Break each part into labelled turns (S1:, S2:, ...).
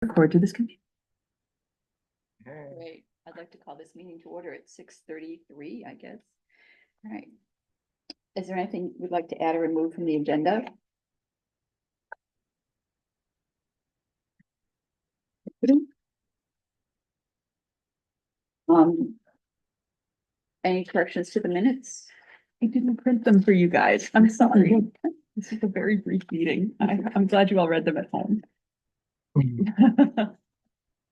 S1: Record to this committee.
S2: Great. I'd like to call this meeting to order at 6:33, I guess. All right. Is there anything we'd like to add or remove from the agenda? Any corrections to the minutes?
S1: I didn't print them for you guys. I'm sorry. This is a very brief meeting. I'm glad you all read them at home.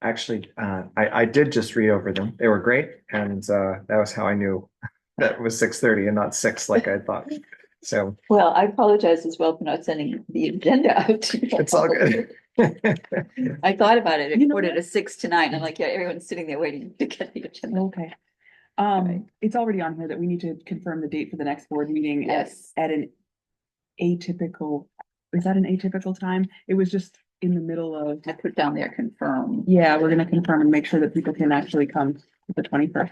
S3: Actually, I did just read over them. They were great, and that was how I knew that it was 6:30 and not 6 like I thought. So
S2: Well, I apologize as well for not sending the agenda out to you.
S3: it's all good.
S2: I thought about it.
S1: You
S2: It
S1: know
S2: quarter
S1: what?
S2: to 6 tonight. I'm like, yeah, everyone's sitting there waiting to get the agenda.
S1: Okay.
S2: Right.
S1: It's already on here that we need to confirm the date for the next board meeting
S2: Yes.
S1: at an atypical, is that an atypical time? It was just in the middle of,
S2: I put down there confirm.
S1: yeah, we're gonna confirm and make sure that people can actually come to the 21st.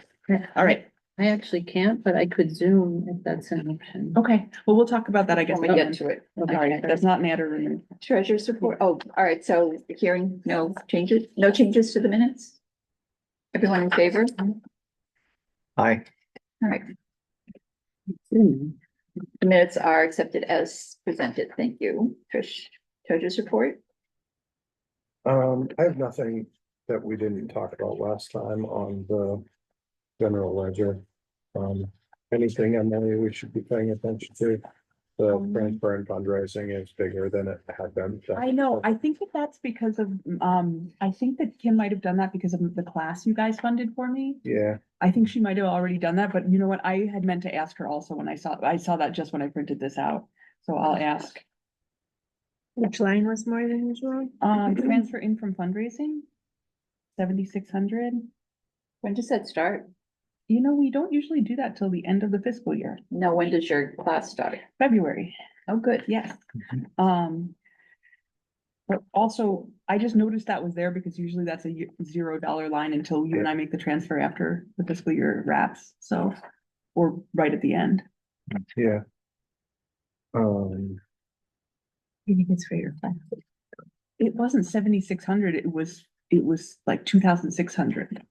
S1: All right.
S4: I actually can't, but I could Zoom if that's an option.
S1: Okay, well, we'll talk about that, I guess.
S2: When we get to it.
S1: All right, that's not matter removed.
S2: Treasurer's report. Oh, all right. So the hearing, no changes to the minutes? Everyone in favor?
S3: Hi.
S2: All right. The minutes are accepted as presented. Thank you. Trish, treasurer's report.
S5: I have nothing that we didn't talk about last time on the general ledger. Anything, Emily, we should be paying attention to. The transfer and fundraising is bigger than it had been.
S1: I know, I think that that's because of, I think that Kim might have done that because of the class you guys funded for me.
S5: Yeah,
S1: I think she might have already done that, but you know what, I had meant to ask her also when I saw that just when I printed this out. So I'll ask.
S4: Which line was more than usual?
S1: Transfer in from fundraising. 7,600.
S2: When does that start?
S1: You know, we don't usually do that till the end of the fiscal year,
S2: No, when does your class start?
S1: February.
S2: Oh, good.
S1: Yes. But also, I just noticed that was there because usually that's a $0 line until you and I make the transfer after the fiscal year wraps, so, or right at the end.
S5: yeah.
S4: I think it's for your class.
S1: It wasn't 7,600, it was like 2,600.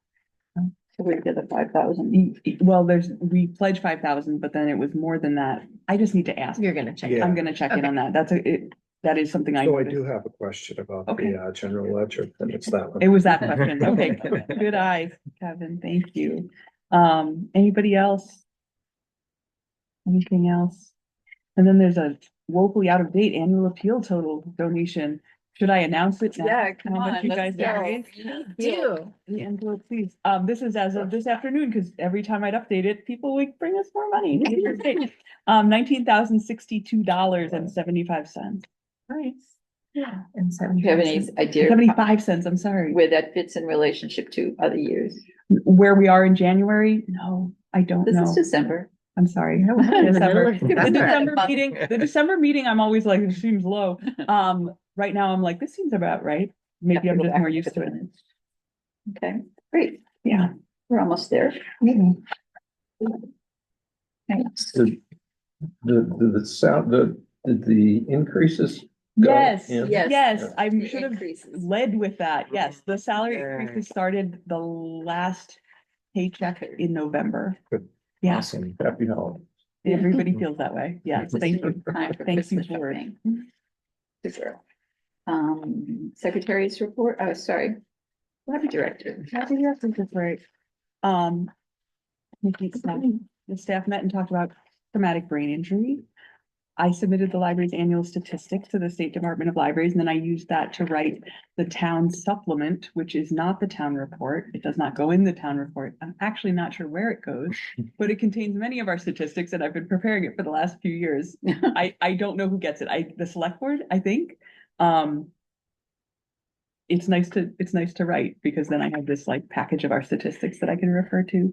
S2: So we did the 5,000.
S1: Well, we pledged 5,000, but then it was more than that. I just need to ask.
S4: You're gonna check.
S5: Yeah.
S1: I'm gonna check in on that. That is something I
S5: So I
S1: noticed.
S5: do have a question about
S1: Okay.
S5: the general ledger, and it's that one.
S1: It was that question. Okay, good eye, Kevin. Thank you. Anybody else? Anything else? And then there's a woefully out of date annual appeal total donation. Should I announce it now?
S2: Yeah, come
S1: How much
S2: on.
S1: you
S2: let's
S1: guys
S2: go.
S1: raised?
S4: You.
S1: The envelope, please. This is as of this afternoon, because every time I'd update it, people would bring us more money. $19,062.75.
S4: Nice. Yeah. And
S2: Do you have any idea
S1: 75 cents, I'm sorry.
S2: where that fits in relationship to other years?
S1: Where we are in January? No, I don't
S2: This
S1: know.
S2: is December.
S1: I'm sorry.
S4: In the middle of
S1: The December meeting, I'm always like, it seems low. Right now, I'm like, this seems about right. Maybe I'm just more used to it.
S2: Okay, great.
S1: Yeah.
S2: We're almost there. Thanks.
S6: The increases? go?
S1: Yes,
S6: Yeah.
S1: yes, I
S2: The
S1: should have
S2: increases.
S1: led with that. Yes, the salary increases started the last paycheck in November.
S5: Good.
S1: Yeah,
S6: Awesome. Happy holidays.
S1: everybody feels that way. Yes, thank you.
S2: Time for
S1: Thank you
S2: Christmas
S1: for it.
S2: shopping. Super. Secretary's report, oh, sorry. Lobby director.
S1: Happy director, that's right. The staff met and talked about traumatic brain injury. I submitted the library's annual statistics to the State Department of Libraries, and then I used that to write the town supplement, which is not the town report. It does not go in the town report. I'm actually not sure where it goes, but it contains many of our statistics, and I've been preparing it for the last few years. I don't know who gets it. The select board, I think. It's nice to write because then I have this like package of our statistics that I can refer to.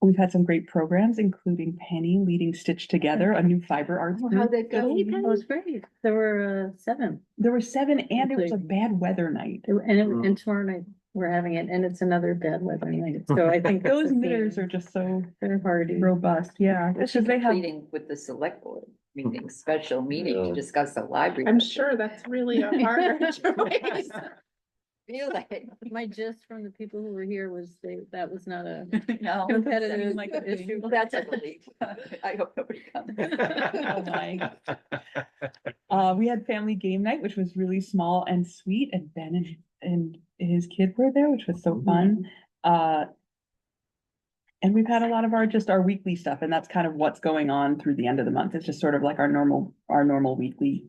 S1: We've had some great programs, including Penny leading Stitch Together, a new fiber arts
S2: How'd
S1: group.
S2: that go?
S4: That was great. There were 7.
S1: There were 7 and it was a bad weather night.
S4: And tomorrow night we're having it, and it's another bad weather night. So I think
S1: Those knitters are just so
S4: they're hardy.
S1: robust, yeah.
S2: This
S1: Because
S2: is
S1: they have,
S2: meeting with the select board, meeting, special meeting to discuss the library.
S7: I'm sure that's really a harder choice.
S2: Really?
S4: My gist from the people who were here was that was not a
S2: No.
S4: competitive
S1: like a thing.
S4: issue.
S2: Well, that's a relief. I hope nobody comes.
S1: Oh my. We had family game night, which was really small and sweet, and Ben and his kid were there, which was so fun. And we've had a lot of our weekly stuff, and that's kind of what's going on through the end of the month. It's just sort of like our normal weekly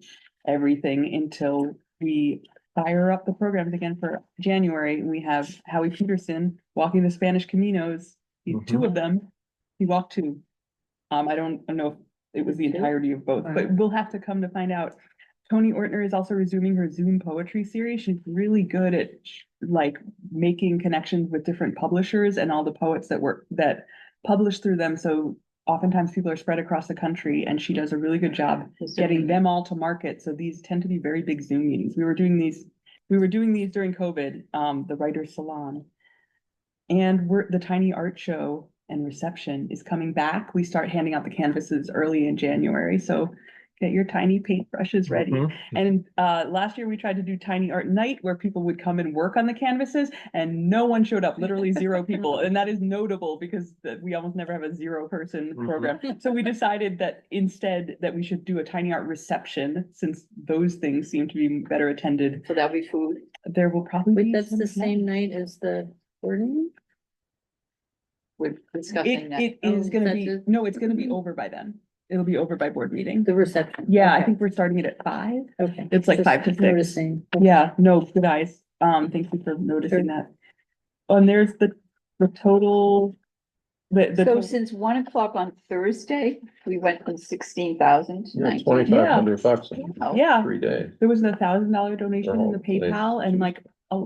S1: everything until we fire up the programs again for January. We have Howie Peterson walking the Spanish Caminos, two of them. He walked two. I don't know if it was the entirety of both, but we'll have to come to find out. Toni Ortner is also resuming her Zoom poetry series. She's really good at like making connections with different publishers and all the poets that publish through them. So oftentimes people are spread across the country, and she does a really good job getting them all to market. So these tend to be very big Zoom meetings. We were doing these during COVID, the Writers Salon. And the Tiny Art Show and reception is coming back. We start handing out the canvases early in January, so get your tiny paintbrushes ready.
S3: Mhm.
S1: And last year we tried to do Tiny Art Night where people would come and work on the canvases, and no one showed up, literally zero people. And that is notable because we almost never have a 0-person program. So we decided that instead that we should do a Tiny Art reception, since those things seem to be better attended.
S2: So that'll be food.
S1: There will probably
S4: Wait,
S1: be
S4: that's the
S1: some-
S4: same night as the boarding?
S2: We're discussing that.
S1: It is
S4: Oh,
S1: gonna
S4: that's
S1: be,
S4: it?
S1: no, it's gonna be over by then. It'll be over by board meeting.
S4: The reception.
S1: Yeah, I
S4: Okay.
S1: think we're starting it at 5.
S4: Okay.
S1: It's like
S4: Just
S1: 5 to 6.
S4: Noticing.
S1: Yeah, no, good eyes. Thank you for noticing that. And there's the total, the
S2: So
S1: total-
S2: since 1 o'clock on Thursday, we went from 16,000 to
S6: Yeah,
S2: 19.
S6: 2,500 bucks in
S2: Wow.
S1: yeah,
S6: 3 days.
S1: there was a $1,000 donation in the
S6: Oh, they-
S1: PayPal, and like a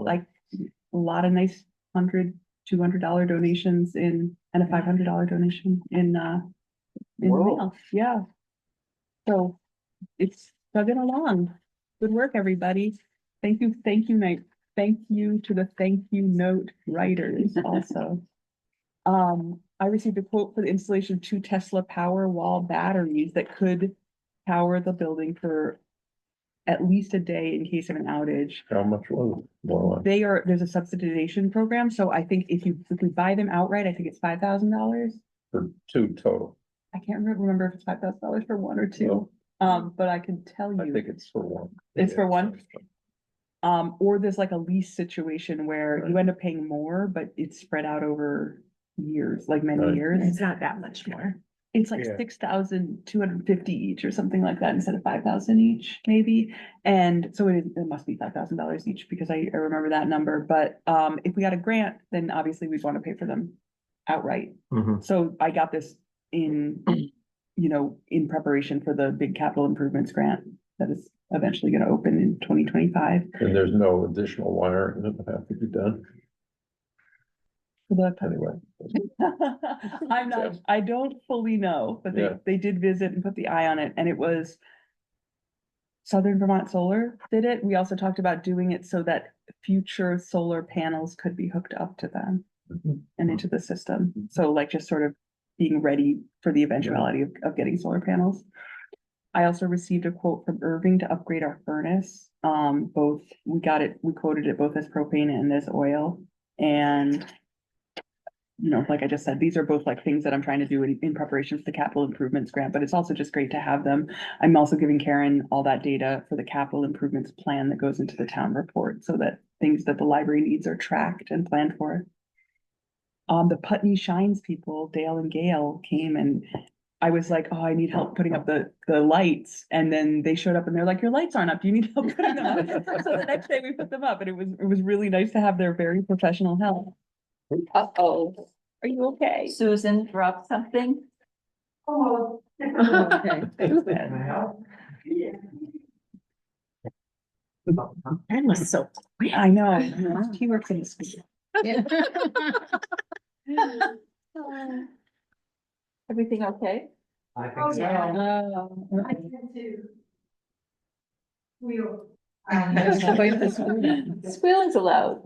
S1: lot of nice $100-$200 donations and a $500 donation in the
S2: Whoa.
S1: mail. Yeah. So it's chugging along. Good work, everybody. Thank you, Nate. Thank you to the thank you note writers also. I received a quote for the installation of 2 Tesla Powerwall batteries that could power the building for at least a day in case of an outage.
S6: How much was it? More like,
S1: There's a subsidization program, so I think if we buy them outright, I think it's $5,000.
S6: for 2 total.
S1: I can't remember if it's $5,000 for 1 or 2. But I can tell
S6: I
S1: you,
S6: think it's for 1.
S1: it's for 1. Or there's like a lease situation where you
S6: Right.
S1: end up paying more, but it's spread out over years, like many
S6: Right.
S1: years.
S7: It's not that much more.
S1: It's like
S5: Yeah.
S1: 6,250 each or something like that instead of 5,000 each, maybe. And so it must be $5,000 each because I remember that number. But if we got a grant, then obviously we'd want to pay for them outright.
S3: Mhm.
S1: So I got this in preparation for the big capital improvements grant that is eventually going to open in 2025.
S6: And there's no additional wiring that have to be done
S1: For the
S6: anyway.
S1: I don't fully know, but
S6: Yeah.
S1: they did visit and put the eye on it, and it was Southern Vermont Solar did it. We also talked about doing it so that future solar panels could be hooked up to them and into the system. So like just sort of being ready for the eventuality of getting solar panels. I also received a quote from Irving to upgrade our furnace. We quoted it both as propane and as oil. And like I just said, these are both like things that I'm trying to do in preparation for the capital improvements grant, but it's also just great to have them. I'm also giving Karen all that data for the capital improvements plan that goes into the town report so that things that the library needs are tracked and planned for. The Putney Shines people, Dale and Gail, came, and I was like, oh, I need help putting up the lights. And then they showed up and they're like, your lights aren't up. Do you need help putting them up? So the next day we put them up, and it was really nice to have their very professional help.
S2: Uh-oh.
S1: Are you okay?
S2: Susan dropped something.
S4: Okay.
S7: That was so.
S1: I know. He works in the school.
S4: Yeah.
S2: Everything okay?
S3: I think so.
S4: That's quite the school.
S2: Squealing's allowed.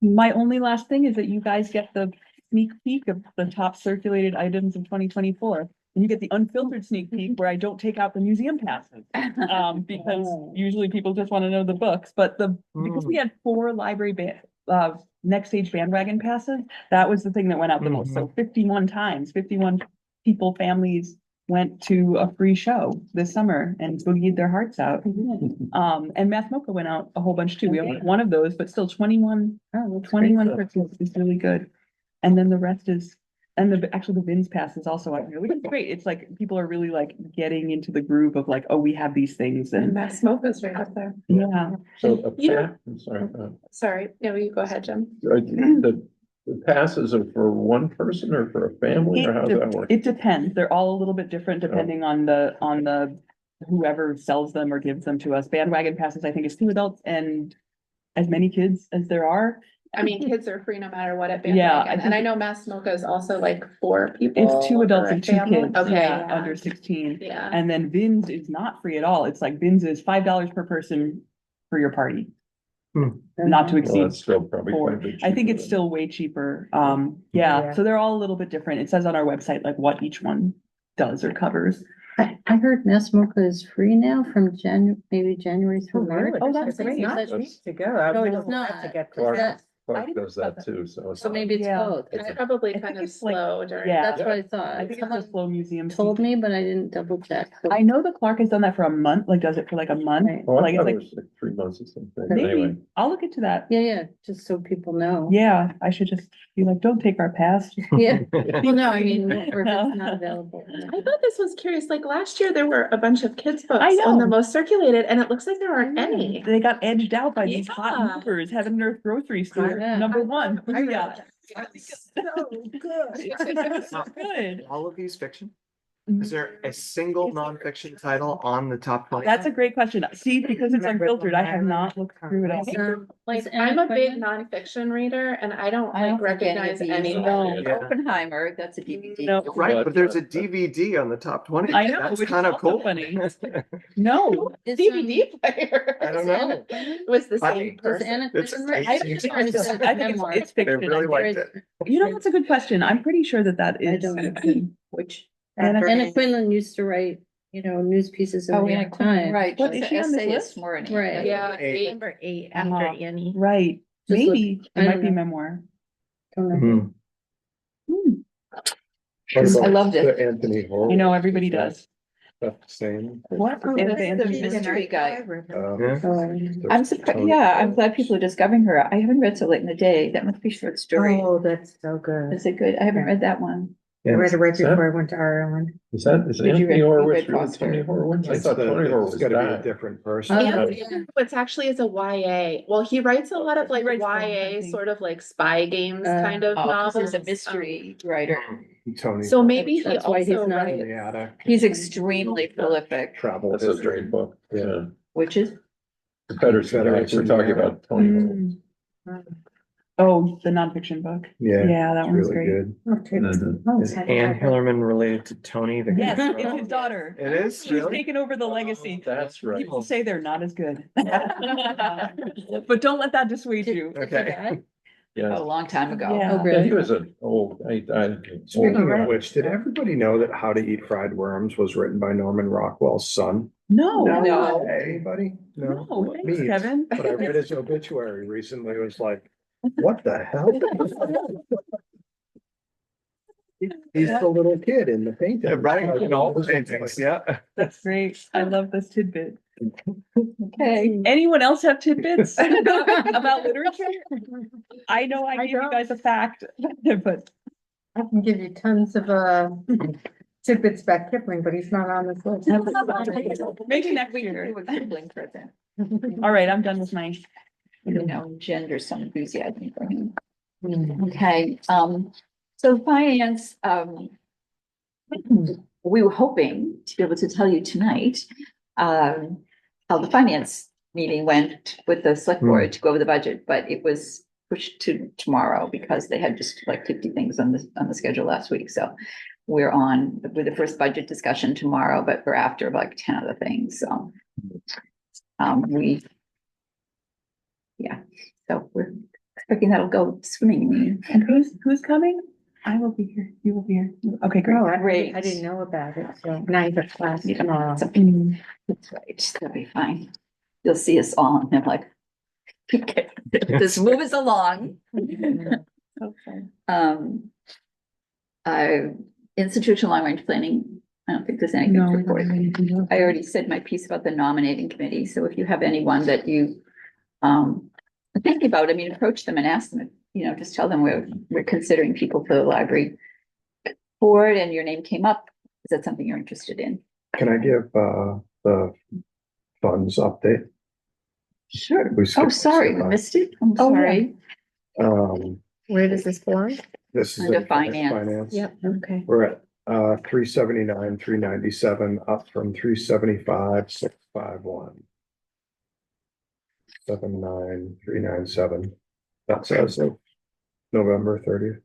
S1: My only last thing is that you guys get the sneak peek of the top circulated items of 2024. you get the unfiltered sneak peek where I don't take out the museum passes. Because usually people just want to know the books, but because we had 4 library next stage bandwagon passes, that was the thing that went out the most. So 51 times, 51 people, families went to a free show this summer and boogied their hearts out. And Math Mocha went out a whole bunch too. We only had one of those, but still 21 persons is really good. And then the rest is, and actually the Vins pass is also out here, which is great. It's like, people are really like getting into the groove of like, oh, we have these things
S8: And
S1: and
S8: Mass Smoke is right up there.
S1: yeah.
S6: So a
S8: You know-
S6: pa- I'm sorry,
S8: Sorry, no, you go ahead, Jim.
S6: the passes are for one person or for a family, or how does that work?
S1: It depends. They're all a little bit different depending on the whoever sells them or gives them to us. Bandwagon passes, I think, is 2 adults and as many kids as there are.
S8: I mean, kids are free no matter what at
S1: Yeah, I
S8: bandwagon, and
S1: think
S8: I know Mass Smoke is also like 4 people.
S1: It's 2 adults
S8: or a
S1: and 2
S8: family.
S1: kids,
S8: Okay,
S1: yeah,
S8: yeah.
S1: under 16.
S8: Yeah,
S1: And then Vins is not free at all. It's like Vins is $5 per person for your party. Not to
S6: Well,
S1: exceed
S6: that's still probably quite a
S1: 4.
S6: bit
S1: I think
S6: cheaper
S1: it's
S6: than-
S1: still way cheaper.
S7: Yeah.
S1: Yeah, so they're all a little bit different. It says on our website, like what each one does or covers.
S4: I heard Mass Mocha is free now from maybe January through March.
S1: Oh, that's
S7: It's
S1: great.
S7: not
S4: That's-
S7: cheap to go. I
S4: No,
S7: wouldn't
S4: it's
S7: have
S4: not.
S7: to get
S6: Clark,
S4: That-
S6: Clark
S1: didn't
S6: does
S1: know
S6: that
S1: that.
S6: too, so. it's
S4: So
S6: not-
S4: maybe it's
S1: Yeah.
S4: both.
S8: it's probably
S1: I
S8: kind
S1: think
S8: of
S1: it's like-
S8: slow during.
S1: yeah.
S4: That's what I thought.
S1: I think it's a
S4: Someone
S1: slow museum.
S4: told me, but I didn't double check.
S1: I know that Clark has done that for a month, like does it for like a month.
S4: Right.
S6: Oh, I
S1: Like,
S6: thought
S1: it's
S6: it
S1: like,
S6: was like 3 months or something, but anyway.
S1: maybe, I'll look into that.
S4: Yeah, just so people know.
S1: Yeah, I should just be like, don't take our pass.
S4: Yeah. Well, no, I mean, or if it's not available.
S8: I thought this was curious, like last year there were a bunch of kids books
S1: I
S8: on the
S1: know.
S8: most circulated, and it looks like there aren't
S4: I know.
S8: any.
S1: They got edged out by these hot
S8: Yeah.
S1: movers, Heaven and Earth Grocery Store,
S4: Yeah.
S1: #1.
S7: I read
S1: Yeah.
S7: that. It's so good.
S1: It's so good.
S3: All of these fiction?
S1: Mhm.
S3: Is there a single nonfiction title on the top 20?
S1: That's a great question. See, because it's unfiltered, I have not looked through it all.
S8: Like,
S4: Is Anna
S8: I'm a big
S4: Quinn?
S8: nonfiction reader, and I don't
S2: I
S8: like
S2: don't think any of
S8: recognize
S2: these
S8: any.
S1: No.
S3: Yeah.
S2: Oppenheimer, that's a DVD.
S1: No.
S3: Right,
S6: But,
S3: but there's a DVD on the top 20.
S1: I know,
S3: That's
S1: which is
S3: kind of
S1: also
S3: cool.
S1: funny. No,
S4: Is,
S8: DVD player.
S3: I don't know.
S8: Was the
S3: Funny.
S8: same
S4: Is
S8: person.
S4: Anna
S3: It's
S4: Quinn right?
S3: 18.
S1: I think it's
S3: They
S1: fiction.
S3: really liked it.
S1: You know, that's a good question. I'm pretty sure that
S4: I
S1: is.
S4: don't.
S2: Which,
S4: Anna Quinlan used to write, news pieces in
S2: oh,
S4: the New
S2: Anna
S4: York
S2: Quinn,
S4: Times.
S2: right,
S1: What,
S2: she's
S1: is
S2: an
S1: she on this
S2: essayist
S1: list?
S2: more than.
S4: Right.
S8: Yeah,
S3: Eight.
S7: Number 8
S1: Uh-huh.
S7: after Annie.
S1: Right,
S4: Just look-
S1: maybe,
S4: I
S1: it might
S4: don't
S1: be
S4: know.
S1: memoir.
S4: Don't know.
S3: Mhm.
S1: Hmm,
S5: What
S2: I
S5: about
S2: loved it.
S5: the Anthony Horowitz?
S1: I know, everybody
S5: Is that-
S1: does.
S5: That's the same.
S1: What?
S2: Oh,
S1: Is
S2: that's
S1: it
S2: the
S1: Anthony
S2: mystery guy.
S5: Um,
S4: Oh,
S2: I'm surprised, yeah, I'm glad people are discovering her. I haven't read so late in the day. That must be short story.
S7: Oh, that's so good.
S2: Is it good? I haven't read that one.
S7: I read it right
S6: Is that-
S7: before I went to Ireland.
S6: Is
S2: Did you
S6: Anthony
S2: read- you
S6: Horowitz
S2: read
S6: really
S2: Foster?
S6: Tony Horowitz? I
S5: It's
S6: thought Tony
S5: it's
S6: Horowitz
S5: gotta be a
S6: died.
S5: different person.
S4: Oh,
S8: Anthony
S4: yeah.
S8: Horowitz actually is a YA. Well, he writes a lot of like
S1: writes films, I
S8: YA,
S1: think.
S8: sort of like spy games kind of
S2: Oh, 'cause
S8: novels.
S2: he's a mystery writer.
S5: Tony.
S8: So maybe he
S4: That's why he's
S8: also
S4: not-
S5: In
S8: writes.
S5: the attic.
S2: He's extremely prolific,
S5: Travel
S6: That's a
S5: history.
S6: great book, yeah.
S2: which is,
S6: The Federation,
S5: Federation,
S6: we're talking
S5: yeah.
S6: about Tony Horowitz.
S1: Mm. Oh, the nonfiction book.
S5: Yeah,
S1: Yeah, that
S5: it's
S1: one's
S5: really
S1: great.
S5: good.
S7: Okay.
S6: Mhm.
S7: Oh,
S3: Is
S7: it's-
S3: Anne Hillerman related to Tony? the
S1: Yes,
S3: hero?
S1: it's his daughter.
S3: It is,
S1: She's
S3: really?
S1: taken over the legacy.
S6: That's right.
S1: People say they're not as good. But don't let that dissuade you.
S3: Okay.
S6: Yeah.
S2: a long time ago.
S1: Yeah.
S4: Oh,
S6: Yeah,
S4: really?
S6: he was an old,
S5: Speaking of which, did everybody know that How to Eat Fried Worms was written by Norman Rockwell's son?
S1: No.
S2: No.
S5: Anybody?
S1: No, thanks,
S5: Me.
S1: Kevin.
S5: But I read his obituary recently, it was like, what the hell? He's the little kid in the painting.
S3: Yeah, right, in all the paintings, yeah.
S1: That's great. I love this tidbit.
S2: Okay.
S1: Anyone else have tidbits about literature? I know I
S7: I
S1: gave you
S7: don't.
S1: guys a fact, but
S7: I can give you tons of tidbits about Kipling, but he's not on this list.
S1: maybe next
S2: We can
S1: year.
S2: do a Kipling present,
S1: All right, I'm done with my.
S2: engender some enthusiasm for him. Okay, so finance, we were hoping to be able to tell you tonight, how the finance meeting went with the select board to go over the budget, but it was pushed to tomorrow because they had just like 50 things on the schedule last week, so we're on with the first budget discussion tomorrow, but we're after like 10 other things, so so we're expecting that'll go swimmingly.
S1: And who's coming? I will be here. You will be here. Okay, great.
S7: Oh, I
S2: Great.
S7: didn't know about it, so now you got class
S2: Yeah.
S7: tomorrow.
S1: Mm.
S2: That's right, that'll be fine. You'll see us all, and I'm like, okay, this move us along.
S1: So fun.
S2: Institutional long-range planning, I don't think there's anything
S1: No,
S2: to
S1: we don't
S2: report.
S1: have anything to
S2: I
S1: report.
S2: already said my piece about the nominating committee, so if you have anyone that you are thinking about, I mean, approach them and ask them, just tell them we're considering people for the library board and your name came up. Is that something you're interested in?
S5: Can I give the funds update?
S2: Sure.
S5: We
S2: Oh,
S5: skipped
S2: sorry, we
S5: that.
S2: missed it. I'm
S1: Oh, yeah.
S2: sorry.
S7: Where does this belong?
S5: This is
S2: Under
S5: in
S2: finance.
S7: Yep, okay.
S5: We're at 379, 397, up from 375, 651. 79397. That's as of November 30th.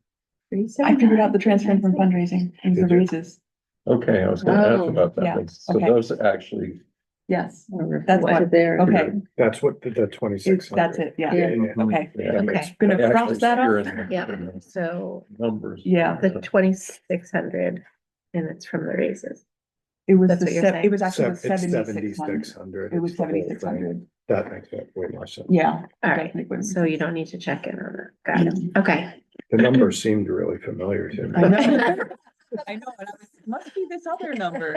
S1: I figured out the transfer from fundraising. It was the
S5: Did you?
S1: raises.
S6: Okay, I was gonna ask
S7: Oh,
S6: about
S1: yeah,
S6: that. So
S1: okay.
S6: those actually,
S1: Yes,
S4: That's
S1: That's
S4: what
S1: what-
S4: there.
S1: okay.
S5: That's what the 2600.
S1: That's it, yeah. Okay.
S6: yeah,
S5: That makes-
S7: Okay.
S1: Gonna
S6: they
S1: cross
S6: actually
S1: that
S6: appear
S1: off?
S6: in the-
S7: Yeah,
S6: in the
S7: so
S6: numbers.
S1: Yeah.
S7: the 2,600 and it's from the raises.
S1: It was
S7: That's
S1: the
S7: what you're
S1: it
S7: saying?
S1: was actually the
S5: It's
S1: 7600.
S5: 7,600.
S1: It was
S5: It's the whole thing.
S1: 7,600.
S5: That makes it way more sense.
S1: Yeah.
S7: All
S1: it
S7: right,
S1: does make way
S7: so
S1: more
S7: you
S1: sense.
S7: don't need to check in on that. Got it.
S1: No.
S7: Okay.
S5: The number seemed really familiar to me.
S1: I know. I know, and I was, it must be this other number.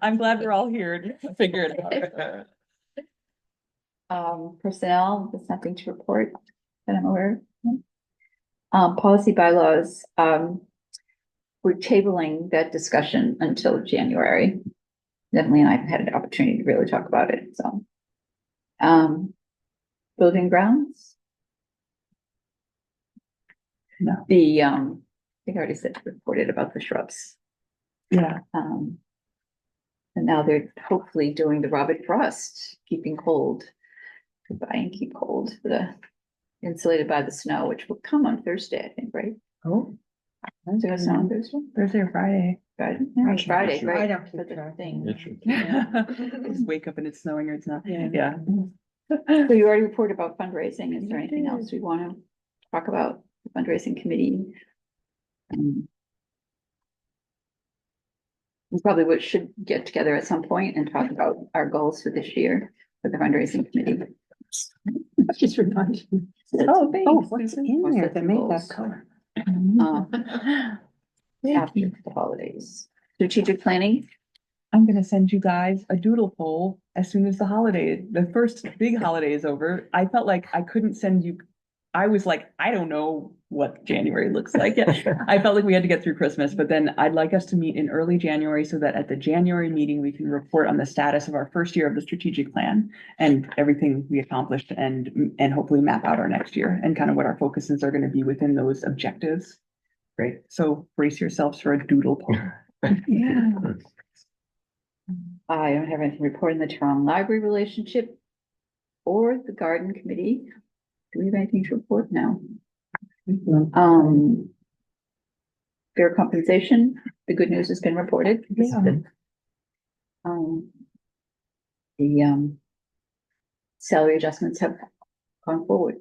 S1: I'm glad we're all here to figure it out.
S2: Personnel, there's nothing to report that I'm aware of. Policy bylaws, we're tabling that discussion until January. Emily and I have had an opportunity to really talk about it, so. Building grounds.
S1: No.
S2: I think I already said, reported about the shrubs.
S1: Yeah,
S2: And now they're hopefully doing the Robert Frost, keeping cold. Goodbye and keep cold, the insulated by the snow, which will come on Thursday, I think, right?
S1: oh,
S2: Is there a snow on Thursday?
S1: Thursday or Friday.
S2: Friday,
S1: Yeah.
S2: Friday,
S7: I
S2: right?
S7: don't keep
S2: For the
S7: track.
S2: thing.
S6: It should-
S1: Just wake up and it's snowing or it's not.
S4: Yeah.
S1: Yeah.
S2: So you already reported about fundraising. Is there anything else we want to talk about? The fundraising committee? We probably should get together at some point and talk about our goals for this year for the fundraising committee.
S4: Just remind me.
S1: Oh,
S2: thanks.
S1: what's
S2: Susan.
S1: in
S2: Or
S1: there
S2: set
S1: that
S2: some
S1: made
S2: goals.
S1: that color?
S2: After the holidays. Strategic planning,
S1: I'm gonna send you guys a doodle poll as soon as the first big holiday is over. I felt like I couldn't send you. I was like, I don't know what January looks like. I felt like we had to get through Christmas, but then I'd like us to meet in early January so that at the January meeting, we can report on the status of our first year of the strategic plan and everything we accomplished and hopefully map out our next year and kind of what our focuses are going to be within those objectives. Great. So brace yourselves for a doodle poll. Yeah.
S2: I don't have anything to report in the town library relationship or the garden committee. Do we have anything to report now? Fair compensation, the good news has been reported.
S1: Yeah.
S2: The salary adjustments have gone forward.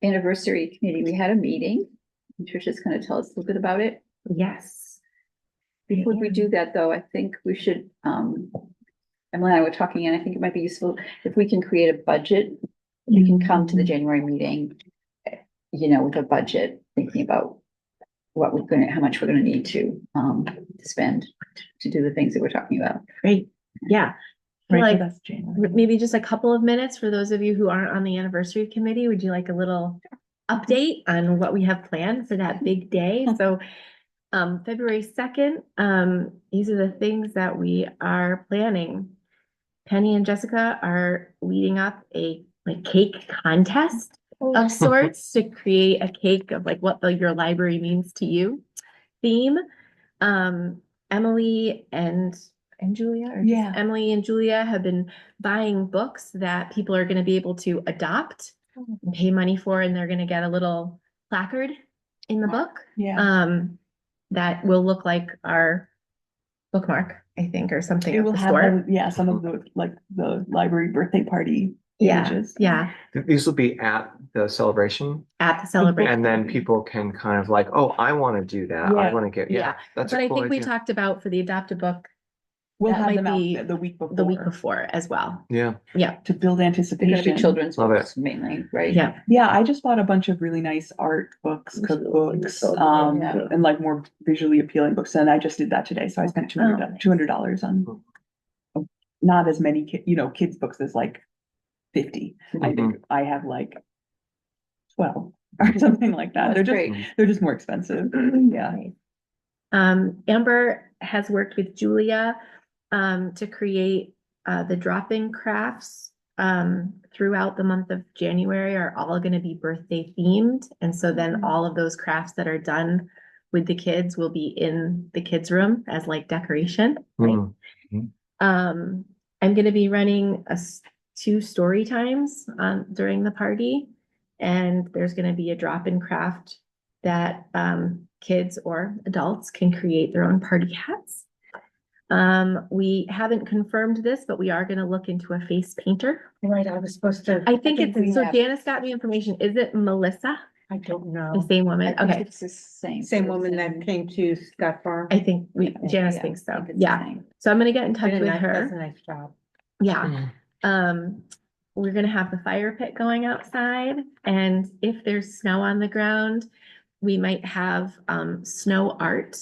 S2: Anniversary committee, we had a meeting. Tricia's going to tell us a little bit about it.
S7: Yes.
S2: Before we do that, though, I think we should, Emily and I were talking, and I think it might be useful if we can create a budget. We can come to the January meeting, with a budget, thinking about what we're gonna, how much we're gonna need to spend to do the things that we're talking about.
S9: Great, yeah.
S1: Right,
S9: Like,
S1: so that's January.
S9: maybe just a couple of minutes for those of you who aren't on the anniversary committee. Would you like a little update on what we have planned for that big day? So February 2nd, these are the things that we are planning. Penny and Jessica are leading up a cake contest of sorts to create a cake of what your library means to you theme. Emily and Julia, or just
S1: Yeah.
S9: Emily and Julia have been buying books that people are going to be able to adopt and pay money for, and they're going to get a little placard in the book.
S1: Yeah.
S9: That will look like our bookmark, I think, or something.
S1: It
S9: at
S1: will
S9: the
S1: have,
S9: store.
S1: some of the, the library birthday party
S9: Yeah,
S1: images.
S9: yeah,
S3: These will be at the celebration,
S9: at the celebration.
S3: and then people can kind of like, oh, I want to do that. I
S1: Yeah.
S3: want to get,
S9: Yeah,
S3: yeah, that's
S9: but
S3: a
S9: I
S3: cool
S9: think we
S3: idea.
S9: talked about for the adopt a book
S1: We'll
S9: That
S1: have
S9: might
S1: them out
S9: be
S1: the week before.
S9: the week before as well.
S3: Yeah.
S1: To build
S2: They're gonna be
S1: anticipation.
S2: children's
S3: Love it.
S2: books mainly, right?
S9: Yeah,
S1: Yeah, I just bought a bunch of really nice art books, cookbooks,
S2: Yeah.
S1: and like more visually appealing books. And I just did that today. So I spent
S9: Oh, nice.
S1: $200 on not as many kids books as like 50. I think I have like 12 or something like that.
S2: That's great.
S1: They're just more expensive. Yeah.
S9: Amber has worked with Julia to create the drop-in crafts throughout the month of January are all going to be birthday themed. And so then all of those crafts that are done with the kids will be in the kids' room as like decoration. Right? I'm going to be running 2 story times during the party, and there's going to be a drop-in craft that kids or adults can create their own party hats. We haven't confirmed this, but we are going to look into a face painter.
S7: Right, I was supposed to.
S9: I think it's,
S7: we
S9: so
S7: have-
S9: Janice got me information. Is it Melissa,
S7: I don't
S9: the
S7: know.
S9: same
S2: I
S9: woman?
S2: think
S9: Okay,
S2: it's the same.
S7: Same woman that came to Scott Farm.
S9: I think Janice
S2: Yeah,
S9: thinks
S2: I
S9: so.
S2: think it's the
S9: Yeah,
S2: same.
S9: so I'm gonna get in touch
S7: Did a
S9: with
S7: nice-
S9: her.
S7: Does a nice job.
S9: Yeah. We're gonna have the fire pit going outside, and if there's snow on the ground, we might have snow art.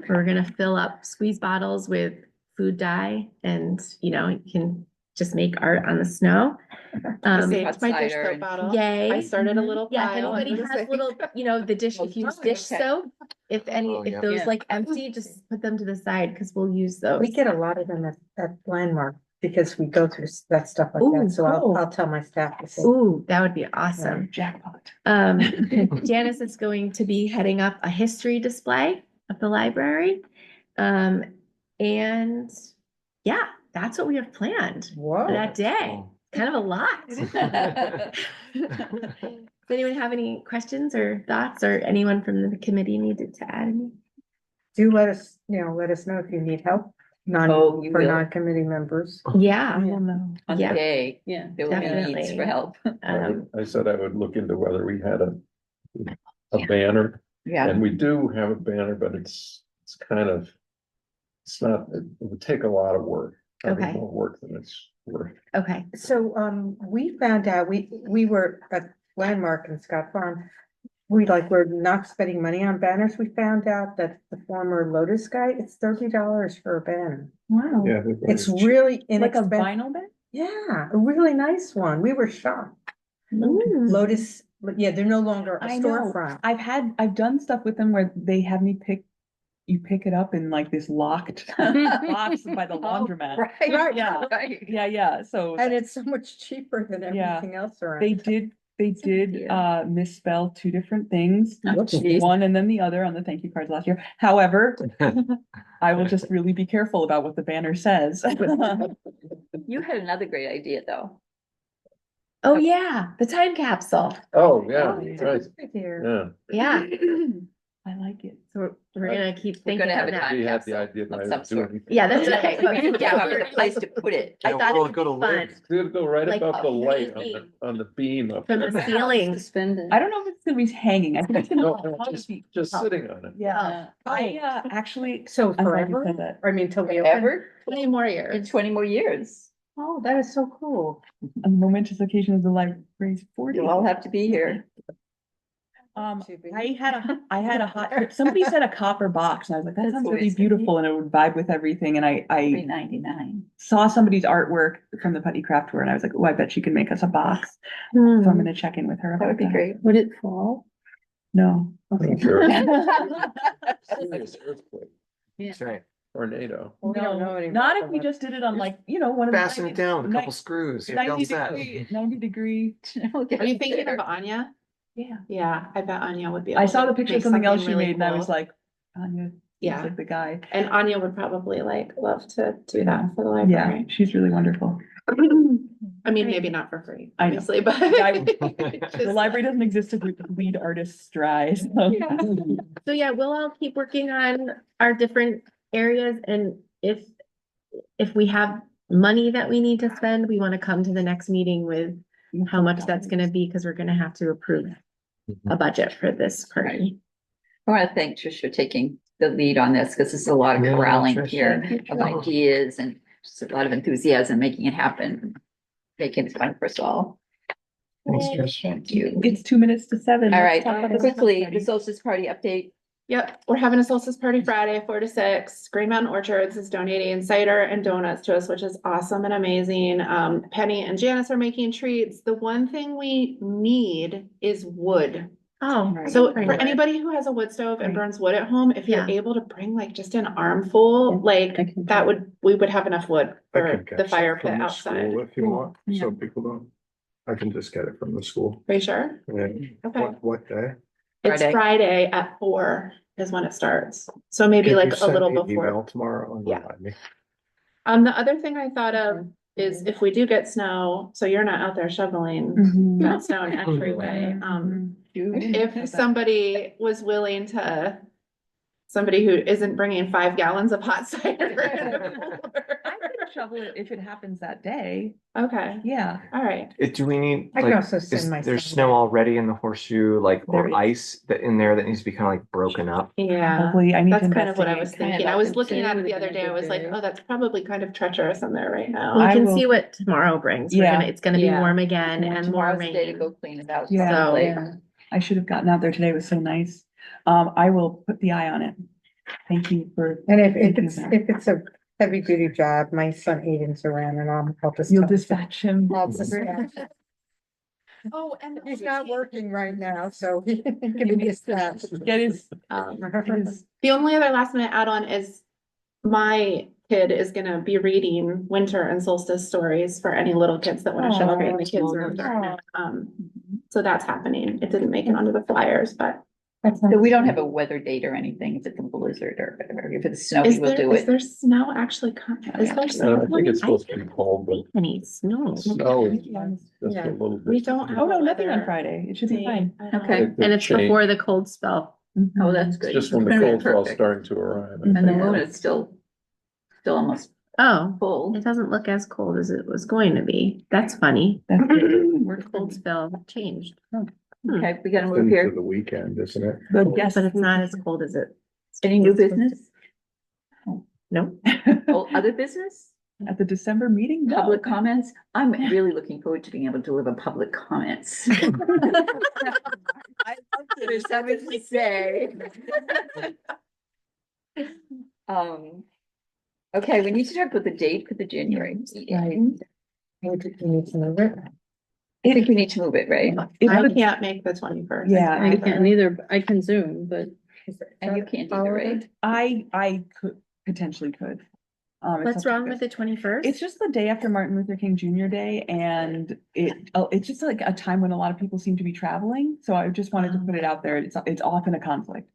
S9: We're gonna fill up squeeze bottles with food dye, and you can just make art on the snow.
S8: Saved my dish
S2: cider
S8: soap
S2: and-
S8: bottle.
S9: Yay.
S8: I started a little
S9: Yeah, if
S8: pile.
S9: anybody
S8: and
S9: has little, the dish, if you use
S2: Oh,
S9: dish
S2: okay.
S9: soap, if
S3: Oh,
S9: if
S3: yeah.
S9: those
S2: Yeah.
S9: like empty, just put them to the side, because we'll use those.
S7: We get a lot of them at Landmark because we go through that stuff like
S9: Ooh,
S7: that. So
S9: cool.
S7: I'll tell my staff to say.
S9: Ooh, that would be awesome.
S1: Jackpot.
S9: Janice is going to be heading up a history display of the library. And yeah, that's what we have planned for
S7: Whoa.
S9: that day.
S3: Cool.
S9: Kind of a lot. Does anyone have any questions or thoughts, or anyone from the committee needed to add any?
S7: Do let us know if you need help.
S2: Oh, you
S7: For
S2: will.
S7: non-committee members.
S9: Yeah,
S1: I will know.
S2: On the
S9: Yeah.
S2: day,
S4: Yeah.
S2: there will be needs
S9: Definitely.
S2: for help.
S6: I said I would look into whether we had a banner,
S2: Yeah,
S6: and we do have a banner, but it's not, it would take a lot of work. Probably
S9: Okay.
S6: more work than it's worth.
S9: okay.
S7: So, we found out, we were at Landmark in Scott Farm. We're not spending money on banners. We found out that the former Lotus guy, it's $30 for a banner.
S1: Wow.
S5: Yeah.
S7: It's really
S1: Like a
S7: inexpensive.
S1: vinyl bag?
S7: Yeah, a really nice one. We were shocked. Lotus, yeah, they're no longer a
S1: I know.
S7: storefront.
S1: I've done stuff with them where they have me you pick it up in like this locked box by the laundromat.
S2: right,
S1: Yeah.
S2: right.
S1: Yeah. So
S7: And it's so much cheaper than
S1: Yeah.
S7: everything else around.
S1: they did misspell 2 different things.
S2: Jeez.
S1: One and then the other on the thank you cards last year. However, I will just really be careful about what the banner says.
S2: You had another great idea, though.
S9: Oh, yeah, the time capsule.
S6: Oh, yeah,
S7: Oh, it's
S6: right,
S7: right here.
S6: yeah.
S9: Yeah,
S1: I like it.
S9: so we're gonna keep
S2: We're
S9: thinking
S2: gonna have
S9: of
S2: a
S9: that.
S2: time
S6: We had the
S2: capsule
S6: idea, but
S2: of
S6: I
S2: some
S6: didn't do
S2: sort.
S6: anything.
S9: Yeah, that's right.
S2: Yeah,
S9: Yeah,
S2: we have a place to put it.
S9: I thought it
S3: Well,
S9: would
S3: go
S9: be
S3: to
S9: fun
S3: live.
S6: It's gonna go right
S9: Like
S6: above the light
S9: amazing.
S6: on the beam up
S9: from
S6: there.
S9: the ceiling.
S1: I don't know if it's gonna be hanging. I think it's gonna
S6: No,
S1: be.
S6: no, just sitting on it.
S1: Yeah,
S9: Oh.
S1: I actually.
S7: So
S1: I'm glad you
S7: forever?
S1: said that.
S7: I mean, till we open?
S2: Ever
S8: 20 more
S2: in
S8: years.
S2: 20 more years.
S7: Oh, that is so cool.
S1: A momentous occasion of the library's 40th.
S2: You'll all have to be here.
S1: I had a hot trip. Somebody said a copper box and I was like, that
S2: That's
S1: sounds
S2: what
S1: really
S2: it's gonna be.
S1: beautiful and it would vibe with everything. And I
S2: $3.99.
S1: saw somebody's artwork from the Putney Craft Tour and I was like, oh, I bet she can make us a box. So I'm gonna check in with her.
S2: That would be
S1: about
S2: great.
S4: Would it fall?
S1: No.
S6: Sure.
S2: That's
S6: Serious earthquake,
S3: That's right.
S6: tornado.
S7: We don't know
S1: No,
S7: anymore
S1: not if
S7: from
S1: we
S7: that.
S1: just did it on like, one of the.
S3: Fasten it down, a couple screws. You're all
S1: 90
S3: set.
S1: degree, 90 degree.
S8: Are you thinking of Anya?
S1: Yeah.
S8: Yeah, I bet Anya would be.
S1: I
S8: able
S1: saw
S8: to
S1: the picture of
S8: make
S1: something else she
S8: really
S1: made and I
S8: cool.
S1: was like, Anya, yeah,
S8: Yeah.
S1: like the guy.
S8: And Anya would probably love to do that for the
S1: Yeah,
S8: library.
S1: she's really wonderful.
S8: I mean, maybe not for free,
S1: I know.
S8: obviously, but.
S1: The library doesn't exist to lead artists dry, so.
S8: Yeah.
S9: So yeah, we'll all keep working on our different areas, and if we have money that we need to spend, we want to come to the next meeting with how much that's gonna be, because we're gonna have to approve a budget for this party.
S2: I want to thank Trish for taking the lead on this, because there's a lot of
S3: Yeah,
S2: corralling
S3: Trish.
S2: here
S1: Thank you,
S2: of
S1: Trish.
S2: ideas and just a lot of enthusiasm, making it happen. Making it fun for us all.
S3: Thanks, Trish.
S2: Thank you.
S1: It's 2 minutes to 7.
S2: All
S1: Let's
S2: right,
S1: talk about the
S2: quickly,
S1: party.
S2: the solstice party update.
S8: Yep, we're having a solstice party Friday, 4 to 6. Green Mountain Orchards is donating cider and donuts to us, which is awesome and amazing. Penny and Janice are making treats. The one thing we need is wood.
S9: Oh.
S8: So
S9: Right.
S8: for anybody who has a wood stove and
S1: Right.
S8: burns wood at home, if you're
S9: Yeah.
S8: able to bring like just an armful, like
S7: I can-
S8: we would have enough wood
S5: I
S8: for
S5: can
S8: the
S5: get
S8: fire
S5: some from
S8: pit
S5: the
S8: outside.
S5: school if you
S1: Cool.
S5: want,
S1: Yeah.
S5: so people don't. I can just get it from the school.
S8: Are you sure?
S5: Yeah.
S8: Okay.
S5: What day?
S8: It's
S2: Friday.
S8: Friday at 4 is when it starts. So maybe
S5: Can you
S8: like a
S5: send
S8: little
S5: me an
S8: before.
S5: Email tomorrow and
S8: Yeah.
S5: remind me.
S8: The other thing I thought of is if we do get snow, so you're not out there shoveling
S1: Mhm.
S8: that snow in entryway. If somebody was willing to, somebody who isn't bringing 5 gallons of hot cider.
S1: I could shovel it if it happens that day.
S8: Okay,
S1: Yeah.
S8: all right.
S3: Do we need,
S7: I can
S3: like,
S7: also send
S3: is
S7: my
S3: there's
S7: son.
S3: snow already in the horseshoe, like,
S1: There
S3: or
S1: is.
S3: ice that in there that needs to be kind of like broken up?
S8: Yeah,
S1: Probably, I need to
S8: that's kind of what I was
S1: investigate.
S8: thinking.
S2: Kind
S8: I
S2: of
S8: was
S2: like
S8: looking
S4: today
S8: at it
S4: would've
S8: the
S4: been
S8: other
S4: a
S8: day. I
S4: good
S8: was like,
S4: day.
S8: oh, that's probably kind of treacherous in there right
S9: We
S8: now.
S1: I
S9: can
S1: will-
S9: see what tomorrow brings. We're
S1: Yeah.
S9: gonna, it's gonna be
S2: Yeah.
S9: warm again and more
S2: Tomorrow's the day to
S9: rain.
S2: go clean it out.
S1: Yeah.
S2: probably.
S4: Yeah.
S1: I should have gotten out there today. It was so nice. I will put the eye on it. Thank you for.
S7: And if
S1: thinking
S7: it's,
S1: of that.
S7: if it's a heavy duty job, my son Aiden's around and I'll help us.
S1: You'll dispatch him.
S7: I'll dispatch.
S8: Oh, and
S7: He's not working right now, so he can give me a snap.
S1: Get his, his,
S8: the only other last minute add-on is my kid is gonna be reading winter and solstice stories for any little kids that want to show up in the kids' room during it. So that's happening. It didn't make it onto the flyers, but
S2: So we don't have a weather date or anything, if it's a blizzard or whatever, if it's snowy,
S8: is
S2: we'll do
S8: is
S2: it.
S8: there snow actually coming? Is there snow?
S6: I think it's supposed to be cold, but
S9: Any snow.
S6: snow is just
S7: Yeah.
S6: a little bit.
S8: We don't have.
S1: oh no,
S8: a
S1: nothing on
S8: weather
S1: Friday. It should be
S8: date.
S1: fine.
S8: I don't-
S2: Okay.
S9: And it's
S6: Change.
S9: before the cold spell.
S2: Oh, that's
S6: It's
S2: good.
S6: just when the
S2: It's gonna be
S6: cold spell's
S2: perfect.
S6: starting to arrive.
S2: And the
S9: Yeah.
S2: moon is still almost
S9: Oh,
S2: full.
S9: it doesn't look as cold as it was going to be. That's funny.
S1: That's good.
S9: The cold spell changed.
S2: Okay, we gotta move
S5: Into
S2: here.
S5: the weekend, isn't it?
S1: But yes,
S9: But it's not as cold as it.
S2: Any new business?
S9: No.
S2: Oh, other business?
S1: At the December meeting, no.
S2: Public comments? I'm really looking forward to being able to deliver public comments. There's something to say. Okay, we need to talk about the date for the January meeting.
S7: You need to move it.
S2: I think we need to move it, right?
S8: I can't make the 21st.
S1: Yeah,
S4: I can't either, I can Zoom, but
S2: And you can't either, right?
S1: I could, potentially could. It's
S9: What's
S1: up to you
S9: wrong
S1: guys.
S9: with the 21st?
S1: It's just the day after Martin Luther King Jr. Day and it's just like a time when a lot of people seem to be traveling. So I just wanted to put it out there. It's often a conflict.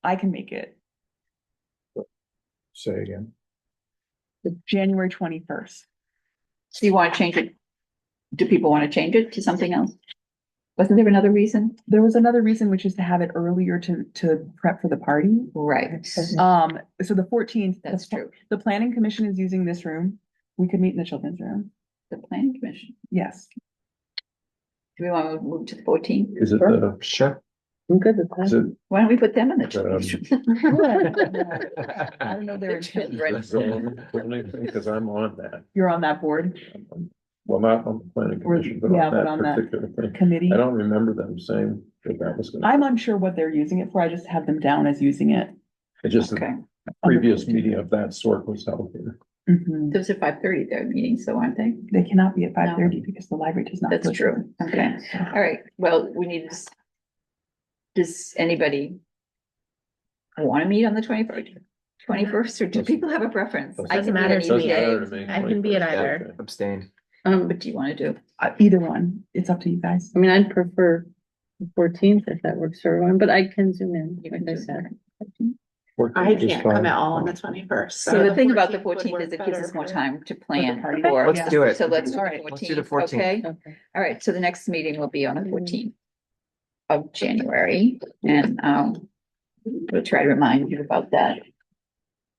S1: I can make it
S5: Say again.
S1: January 21st.
S2: So you want to change it? Do people want to change it to something else? Wasn't there another reason?
S1: There was another reason, which is to have it earlier to prep for the party.
S2: Right.
S1: So the 14th.
S2: That's true.
S1: The planning commission is using this room. We could meet in the children's room.
S2: The planning commission.
S1: Yes.
S2: Do we want to move to the 14th?
S6: Is it the,
S3: Sure.
S4: I'm good with
S6: is
S4: that.
S6: it?
S2: Why don't we put them in the children's room?
S1: I don't know their intent.
S6: Because I'm on that.
S1: You're on that board
S6: Well, not on the planning commission, but
S1: yeah,
S6: on
S1: but
S6: that
S1: on that
S6: particular thing.
S1: committee.
S6: I don't remember them saying that that was gonna.
S1: I'm unsure what they're using it for. I just have them down as using it.
S6: It just,
S2: Okay.
S6: a previous meeting of that sort was held here.
S1: Mhm.
S2: Those are 5:30, their meetings, so aren't they?
S1: They cannot be at 5:30 because the library does not.
S2: That's
S1: push
S2: true.
S1: them.
S2: Okay. All right. Well, we need to. Does anybody want to meet on the 21st, or do people have a preference? I
S9: Doesn't
S2: can
S9: matter
S2: meet
S9: to
S2: any
S9: me.
S2: day.
S6: Doesn't matter to me.
S9: I can be at
S6: 21st,
S9: either.
S6: okay.
S3: Abstain.
S2: What do you want to do?
S1: Either one. It's up to you guys.
S4: I mean, I'd prefer the 14th if that works for everyone, but I can Zoom in,
S2: You
S4: like
S2: can
S4: I
S2: do
S4: said.
S8: I
S5: 14th is
S8: can't come
S5: fine.
S8: at all on the 21st.
S2: So the thing about the
S8: would
S2: 14th
S8: work
S2: is it gives
S8: better
S2: us more
S8: for-
S2: time to plan
S1: party.
S2: for.
S3: Let's do it.
S2: So let's do
S1: All
S2: the
S1: right,
S3: let's do the
S2: 14th, okay?
S4: Okay.
S2: All right, so the next meeting will be on the 14th of January, and we'll try to remind you about that.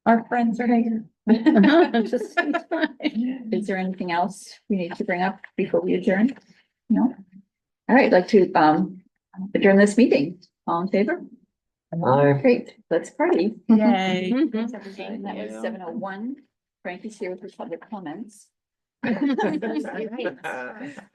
S1: Our friends are here.
S4: Just, it's fine.
S2: Is there anything else we need to bring up before we adjourn? No. All right, I'd like to adjourn this meeting. All in favor? Great, let's party.
S1: Yay.
S2: Thanks, everybody. That was 7:01. Frankie's here with her public comments.
S9: All right.